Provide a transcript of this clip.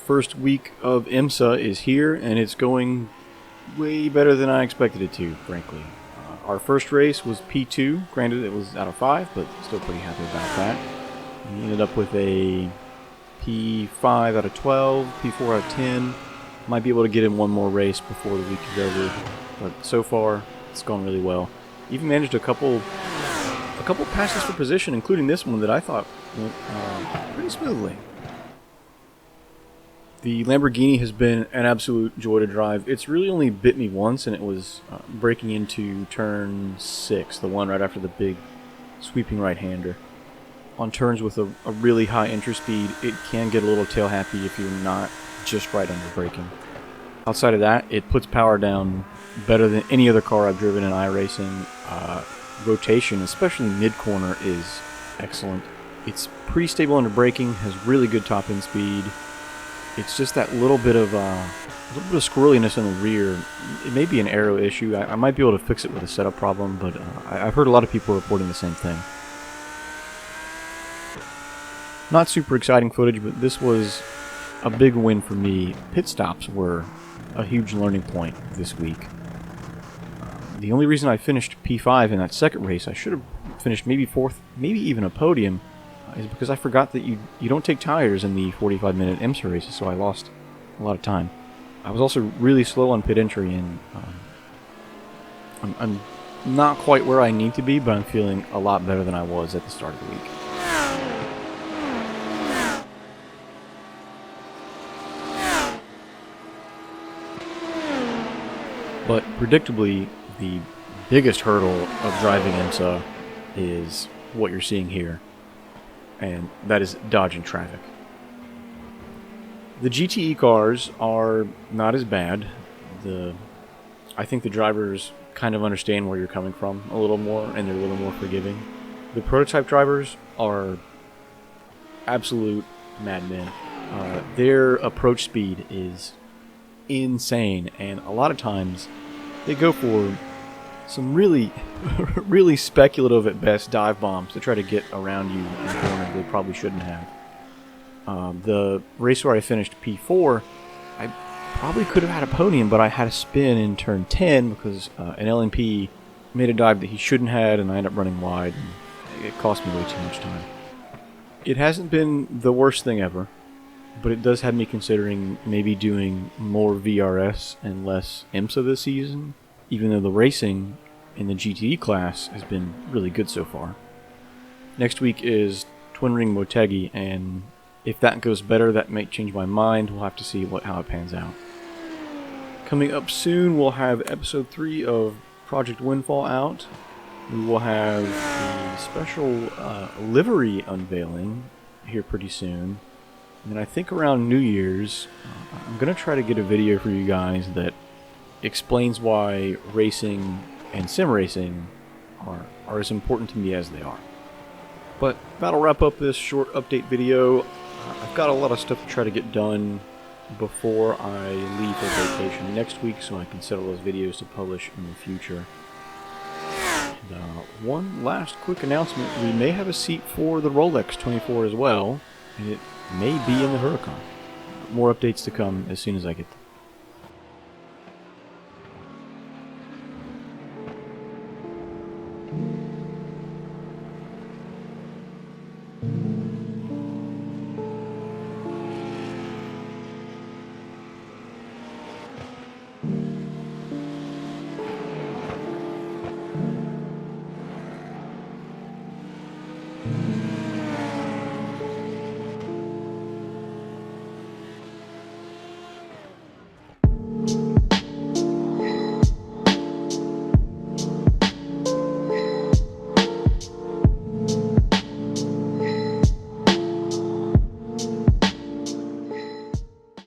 first week of IMSA is here, and it's going way better than I expected it to, frankly. Our first race was P2. Granted, it was out of 5, but still pretty happy about that. We ended up with a P5 out of 12, P4 out of 10. Might be able to get in one more race before the week is over, but so far it's gone really well. Even managed a couple passes for position, including this one that I thought went pretty smoothly. The Lamborghini has been an absolute joy to drive. It's really only bit me once, and it was breaking into turn 6, the one right after the big sweeping right-hander. On turns with a really high entry speed, it can get a little tail happy if you're not just right under braking. Outside of that, it puts power down better than any other car I've driven in iRacing. Rotation, especially mid-corner, is excellent. It's pretty stable under braking, has really good top-end speed. It's just that little bit of squirreliness in the rear. It may be an aero issue. I might be able to fix it with a setup problem, but I've heard a lot of people reporting the same thing. Not super exciting footage, but this was a big win for me. Pit stops were a huge learning point this week. The only reason I finished P5 in that second race, I should have finished maybe 4th, maybe even a podium, is because I forgot that you don't take tires in the 45-minute IMSA races, so I lost a lot of time. I was also really slow on pit entry, and I'm not quite where I need to be, but I'm feeling a lot better than I was at the start of the week. But predictably, the biggest hurdle of driving IMSA is what you're seeing here, and that is dodging traffic. The GTE cars are not as bad. I think the drivers kind of understand where you're coming from a little more, and they're a little more forgiving. The prototype drivers are absolute madmen. Their approach speed is insane, and a lot of times they go for some really really speculative at best dive bombs to try to get around you in the corner they probably shouldn't have. The race where I finished P4, I probably could have had a podium, but I had a spin in turn 10 because an LMP made a dive that he shouldn't have, and I ended up running wide, and it cost me way too much time. It hasn't been the worst thing ever, but it does have me considering maybe doing more VRS and less IMSA this season, even though the racing in the GTE class has been really good so far. Next week is Twin Ring Motegi, and if that goes better, that may change my mind. We'll have to see how it pans out. Coming up soon, we'll have episode 3 of Project Windfall out. We will have the special livery unveiling here pretty soon. And I think around New Year's, I'm going to try to get a video for you guys that explains why racing and sim racing are as important to me as they are. But that'll wrap up this short update video. I've got a lot of stuff to try to get done before I leave for vacation next week, so I can set all those videos to publish in the future. And, one last quick announcement: we may have a seat for the Rolex 24 as well, and it may be in the Huracán. More updates to come as soon as I get them.